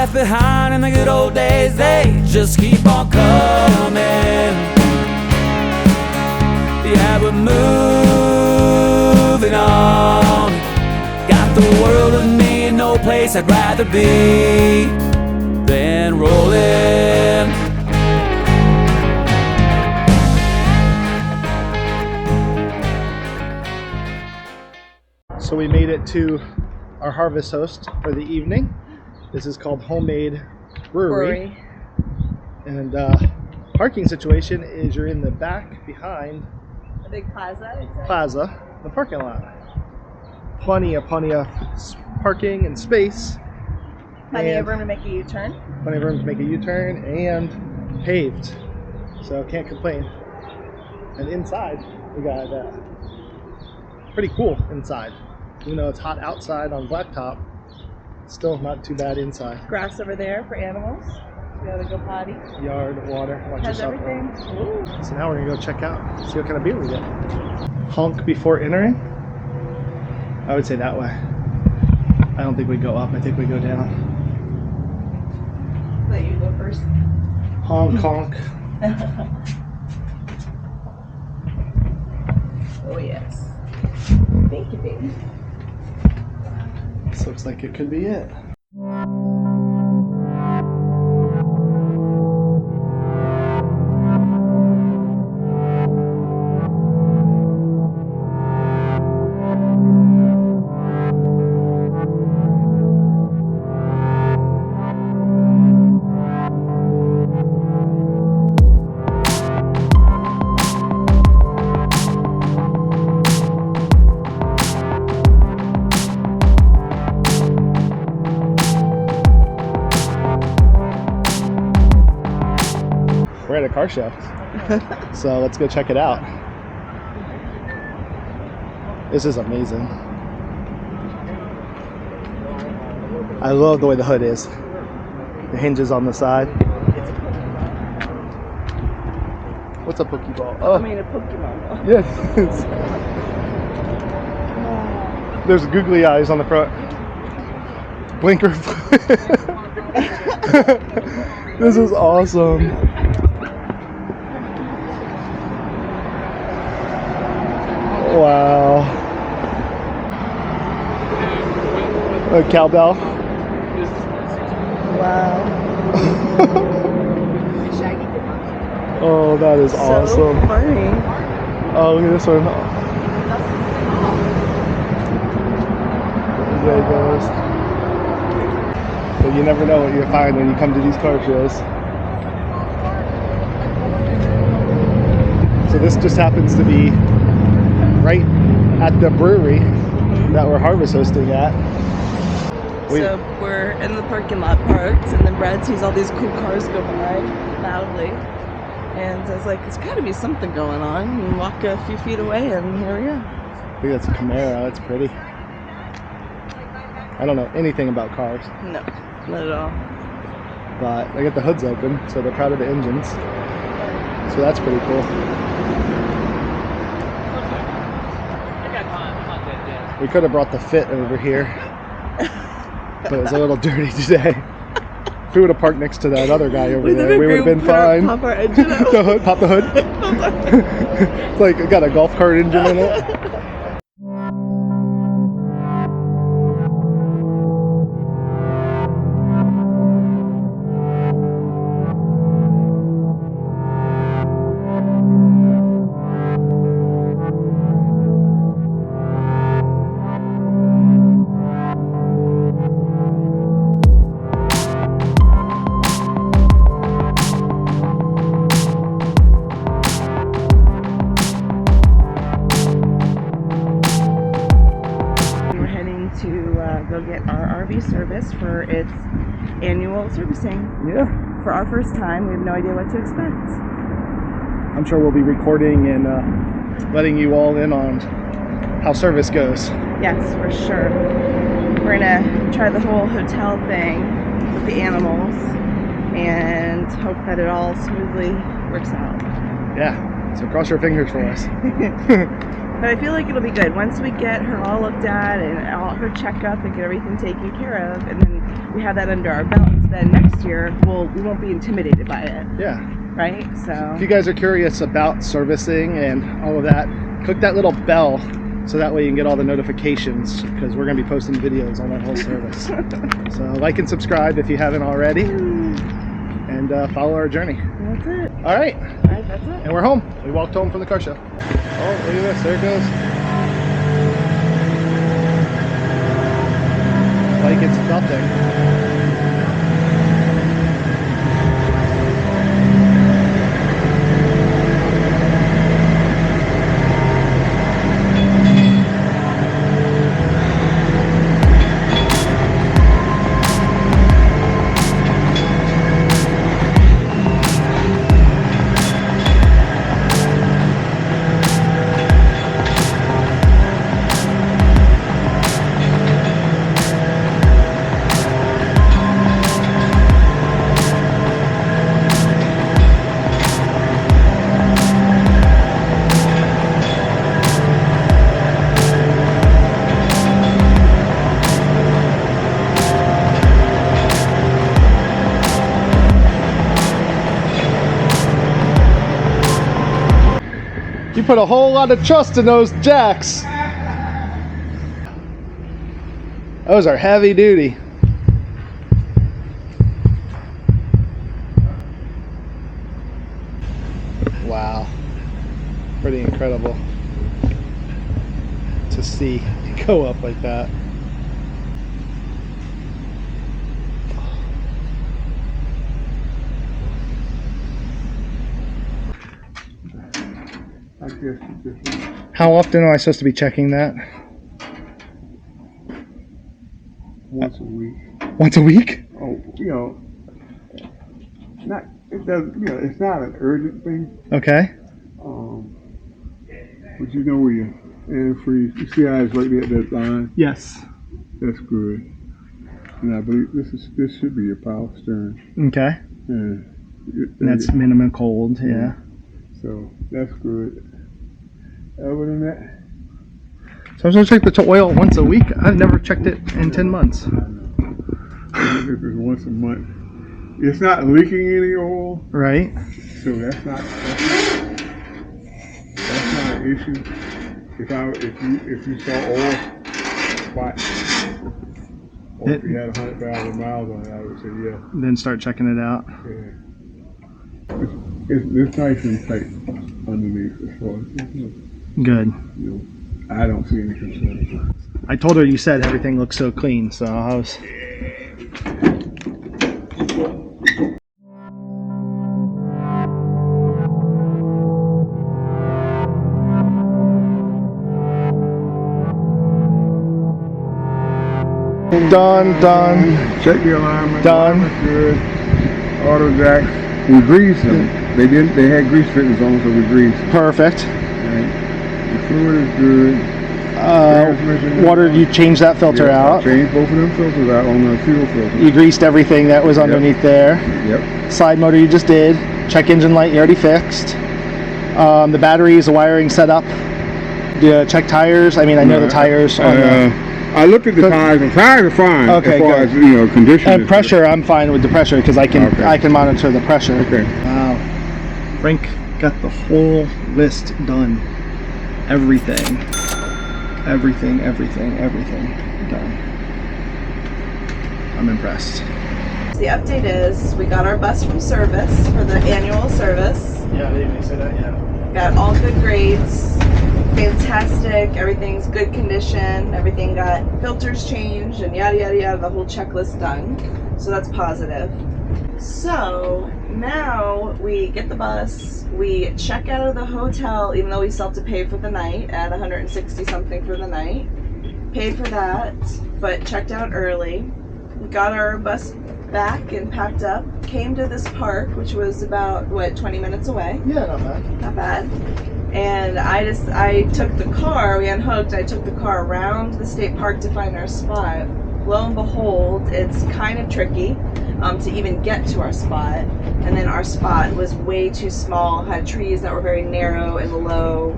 left behind in the good old days, they just keep on coming. Yeah, we're moving on. Got the world with me and no place I'd rather be than rolling. So we made it to our harvest host for the evening. This is called Homemade Brewery. And parking situation is you're in the back behind a big plaza, the parking lot. Plenty of parking and space. Plenty of room to make a U-turn. Plenty of room to make a U-turn and paved. So can't complain. And inside we got pretty cool inside. Even though it's hot outside on blacktop, still not too bad inside. Grass over there for animals. Be able to go potty. Yard, water, watch has yourself. Everything. So now we're gonna go check out, see what kind of beer we get. Honk before entering. I would say that way. I don't think we go up. I think we go down. Let you go first. Honk, honk. Oh yes. Thank you, baby. This looks like it could be it. We're at a car show, so let's go check it out. This is amazing. I love the way the hood is. The hinges on the side. What's a Pokeball? Oh, I mean a Pokemon. yes. There's googly eyes on the front. Blinker. This is awesome. Wow. A cowbell. Wow. Oh, that is awesome. So funny. Oh, look at this one. There it goes. But you never know what you find when you come to these car shows. So this just happens to be right at the brewery that we're harvest hosting at. So we're in the parking lot parked, and then Brad sees all these cool cars go by loudly. And I was like, there's got to be something going on. And walk a few feet away, and here we are. I think that's a Camaro. It's pretty. I don't know anything about cars. No, not at all. But they got the hoods open, so they're proud of the engines. So that's pretty cool. We could have brought the Fit over here, but it was a little dirty today. If we would have parked next to that other guy over there, we would have been fine. Pop our engine out. The hood, pop the hood. It's like it got a golf cart engine in it. Go get our RV service for its annual servicing. Yeah. For our first time, we have no idea what to expect. I'm sure we'll be recording and letting you all in on how service goes. Yes, for sure. We're gonna try the whole hotel thing with the animals and hope that it all smoothly works out. Yeah. So cross your fingers for us. But I feel like it'll be good once we get her all looked at and all her checkup and get everything taken care of, and then we have that under our belts. Then next year we won't be intimidated by it. Yeah. Right. So if you guys are curious about servicing and all of that, click that little bell so that way you can get all the notifications, because we're going to be posting videos on our whole service. So like and subscribe if you haven't already, and follow our journey. That's it. All right. That's it. And we're home. We walked home from the car show. Oh, look at this. There it goes. Like it's nothing. You put a whole lot of trust in those jacks. Those are heavy duty. Wow. Pretty incredible to see go up like that. How often am I supposed to be checking that? Once a week. Once a week? Oh, it's not an urgent thing. Okay. But you know where your antifreeze, you see how it's right there at that line? Yes. That's good. And I believe this should be your power steering. Okay. And that's minimum cold, yeah. So that's good. Other than that, so I'm supposed to check the oil once a week? I've never checked it in 10 months. I know. If it's once a month. It's not leaking any oil. Right. So that's not an issue. If you saw oil spot, or if you had 100,000 miles on it, I would say yeah. Then start checking it out. Yeah. It's nice and tight underneath as far as good. I don't see any concern. I told her you said everything looks so clean, so I was. Done. Check the alignment. Done. Alignment's good. Auto jacks. We greased them. They had grease fittings on, so we greased. Perfect. Right. The fluid is good. Water, you changed that filter out. I changed both of them filters out on the fuel filter. You greased everything that was underneath there. Yep. Side motor you just did. Check engine light you already fixed. The batteries, the wiring set up. Check tires. I mean, I know the tires on the... I looked at the tires. The tires are fine. Okay, as far good. as condition. And pressure, I'm fine with the pressure because I can monitor the pressure. Okay. Wow. Frank got the whole list done. Everything done. I'm impressed. The update is we got our bus from service for the annual service. Yeah, I didn't even say that yet. Got all good grades. Fantastic, everything's good condition, everything got filters changed and yada yada yada, the whole checklist done. So that's positive. So now we get the bus, we check out of the hotel, even though we still have to pay for the night at 160 something for the night. Paid for that, but checked out early. We got our bus back and packed up, came to this park, which was about, 20 minutes away? Yeah, not bad. Not bad. And I took the car, we unhooked, I took the car around the state park to find our spot. Lo and behold, it's kind of tricky to even get to our spot. And then our spot was way too small, had trees that were very narrow and low.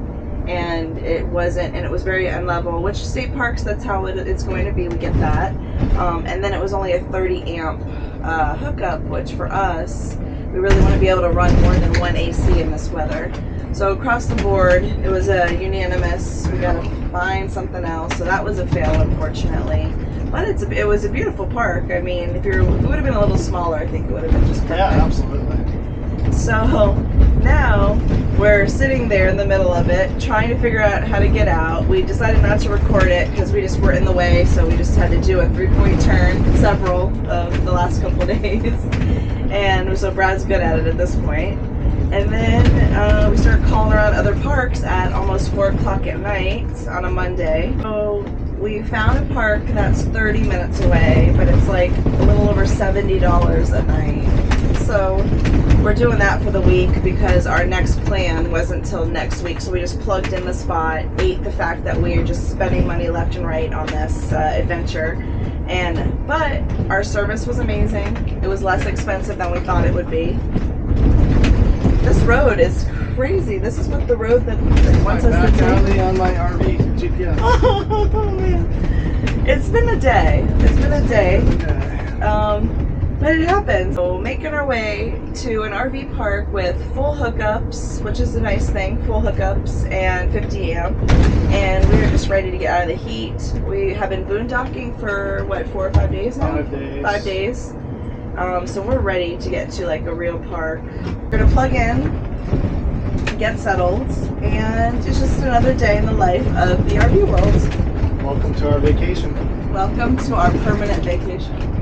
and it wasn't, and it was very unlevel, which state parks, that's how it's going to be, we get that. And then it was only a 30 amp hookup, which for us, we really want to be able to run more than one AC in this weather. So across the board, it was a unanimous, we got to find something else. So that was a fail, unfortunately. But it was a beautiful park. I mean, if it would have been a little smaller, I think it would have been just perfect. Yeah, absolutely. So now we're sitting there in the middle of it, trying to figure out how to get out. We decided not to record it because we just were in the way, so we just had to do a 3-point turn, several of the last couple of days. And so Brad's good at it at this point. And then we started calling around other parks at almost 4 o'clock at night on a Monday. So we found a park that's 30 minutes away, but it's like a little over $70 a night. So we're doing that for the week because our next plan wasn't until next week. So we just plugged in the spot, ate the fact that we are just spending money left and right on this adventure. But our service was amazing. It was less expensive than we thought it would be. This road is crazy. This is what the road that wants us to take. On my RV GPS. Oh man, it's been a day. But it happens. So making our way to an RV park with full hookups, which is a nice thing, full hookups and 50 amp. And we are just ready to get out of the heat. We have been boondocking for what, 4 or 5 days now? 5 days. 5 days. So we're ready to get to like a real park. We're gonna plug in, get settled, and it's just another day in the life of the RV world. Welcome to our vacation. Welcome to our permanent vacation.